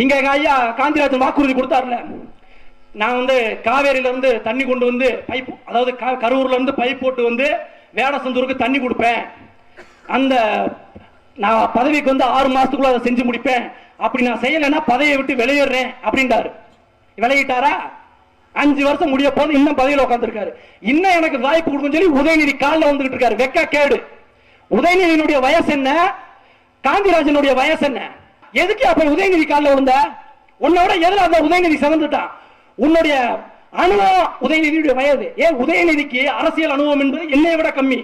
இங்க எங்க ஐயா காந்திராஜன் வாக்குறுதி கொடுத்தாருல, நான் வந்து காவேரியில இருந்து தண்ணி கொண்டு வந்து பைப், அதாவது கரூர்ல இருந்து பைப் போட்டு வந்து வேடசந்தூருக்கு தண்ணி கொடுப்பேன், அந்த நான் பதவிக்கு வந்து 6 மாசத்துக்குள்ள அதை செஞ்சு முடிப்பேன், அப்படி நான் செய்யலைன்னா பதவியை விட்டு வெளியேறேன் அப்படின்றாரு. விலகிட்டாரா? 5 வருஷம் முடிய போது இன்னும் பதவியில் உட்காந்துருக்காரு. இன்னும் எனக்கு வாய்ப்பு கொடுக்கும் சொல்லி உதயநிதி காலில் வந்துகிட்டு இருக்காரு. வெக்க கேடு. உதயநிதியினுடைய வயசு என்ன, காந்திராஜனுடைய வயசு என்ன? எதுக்கு அப்ப உதயநிதி காலில் விழுந்த? உன்னோட எதிர அந்த உதயநிதி சிறந்துட்டான். உன்னுடைய அனுபவம் உதயநிதியுடைய வயது. ஏன் உதயநிதிக்கு அரசியல் அனுபவம் என்பது என்னை விட கம்மி.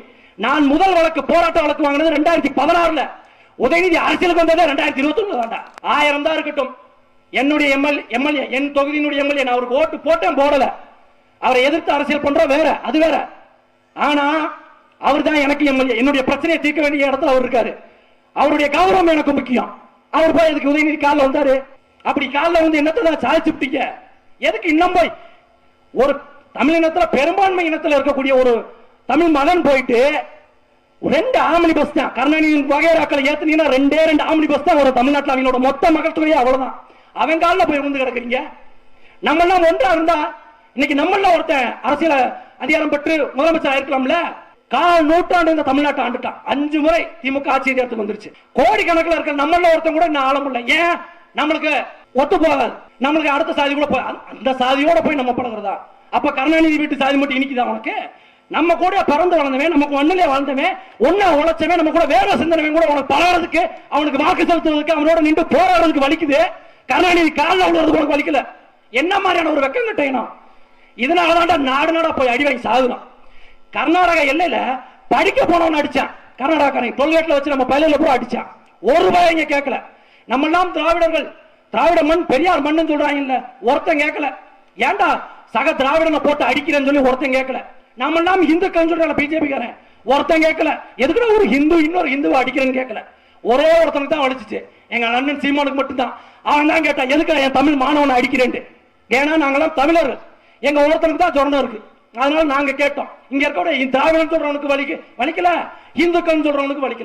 நான் முதல் வழக்கு போராட்ட வழக்கு வாங்கினது 2016. உதயநிதி அரசியலுக்கு வந்தது 2021 தான்டா. 1000 தான் இருக்கட்டும். என்னுடைய எம்எல்ஏ, என் தொகுதியினுடைய எம்எல்ஏ, நான் அவருக்கு ஓட்டு போட்டேன் போடல, அவரை எதிர்த்து அரசியல் பண்றோம் வேற, அது வேற. ஆனா அவர் தான் எனக்கு எம்எல்ஏ. என்னுடைய பிரச்சனையை தீர்க்க வேண்டிய இடத்துல அவர் இருக்காரு. அவருடைய கௌரவம் எனக்கு முக்கியம். அவர் போய் எதுக்கு உதயநிதி காலில் வந்தாரு? அப்படி காலில் வந்து என்னத்தை தான் சாதிச்சுட்டீங்க? எதுக்கு இன்னும் போய் ஒரு தமிழ் இனத்துல பெரும்பான்மை இனத்துல இருக்கக்கூடிய ஒரு தமிழ் மகன் போயிட்டு 2 ஆம்னி பஸ் தான் கருணாநிதி வகைராக்களை ஏத்துனீங்கன்னா 2 ஆம்னி பஸ் தான் ஒரு தமிழ்நாட்டில் அவங்களோட மொத்த மக்கள் தொகையே அவ்வளவுதான். அவன் காலில் போய் வந்து கிடக்குறீங்க. நம்ம எல்லாம் ஒன்றா இருந்தா இன்னைக்கு நம்மள ஒருத்தன் அரசியல் அதிகாரம் பெற்று முதலமைச்சர் ஆயிருக்கலாம்ல. 1/4 நூற்றாண்டு இந்த தமிழ்நாட்டை ஆண்டுட்டான். 5 முறை திமுக ஆட்சி அதிகாரத்துக்கு வந்துருச்சு. கோடிக்கணக்கில் இருக்க நம்மள ஒருத்தன் கூட இன்னும் ஆளம் இல்லை. ஏன்? நம்மளுக்கு ஒத்து போகாது. நம்மளுக்கு அடுத்த சாதி கூட போய் அந்த சாதியோட போய் நம்ம பழகிறதா? அப்ப கருணாநிதி வீட்டு சாதி மட்டும் இன்னைக்குதான் உனக்கு? நம்ம கூட பிறந்து வளர்ந்தவன், நமக்கு மண்ணிலே வாழ்ந்தவன், ஒன்னா உழைச்சவன், நம்ம கூட வேற சிந்தனவன் கூட உனக்கு பழகிறதுக்கு, அவனுக்கு வாக்கு செலுத்துவதற்கு, அவனோட நின்று போராடுறதுக்கு வலிக்குது. கருணாநிதி காலில் விழுறதுக்கு உனக்கு வலிக்கல. என்ன மாதிரியான ஒரு வெக்கம் கட்டையணும்? இதனாலதான் நாடு நாடா போய் அடி வாங்கி சாகுறான். கர்நாடகா எல்லையில படிக்க போனவன் அடிச்சான். கர்நாடகாரன் டோல்கேட்ல வச்சு நம்ம பயில பூரா அடிச்சான். ஒரு ரூபாய் இங்க கேட்கல. நம்ம எல்லாம் திராவிடர்கள், திராவிட மண் பெரியார் மண்ணு சொல்றாங்க இல்ல, ஒருத்தன் கேட்கல. ஏன்டா சக திராவிடனை போட்டு அடிக்கிறேன்னு சொல்லி ஒருத்தன் கேட்கல. நம்ம எல்லாம் இந்துக்கள் சொல்றாங்க பிஜேபி காரன், ஒருத்தன் கேட்கல. எதுக்குடா ஒரு ஹிந்து இன்னொரு ஹிந்துவை அடிக்கிறேன்னு கேட்கல. ஒரே ஒருத்தனுக்கு தான் அடிச்சிச்சு, எங்க அண்ணன் சீமானுக்கு மட்டும்தான். அவன் தான் கேட்டான், எதுக்கு என் தமிழ் மாணவனை அடிக்கிறேன்? ஏன்னா நாங்களாம் தமிழர்கள், எங்க ஒருத்தனுக்கு தான் சொரணம் இருக்கு, அதனால நாங்க கேட்டோம். இங்க இருக்க திராவிடம் சொல்றவனுக்கு வலிக்கல, இந்துக்கள் சொல்றவனுக்கு வலிக்கல.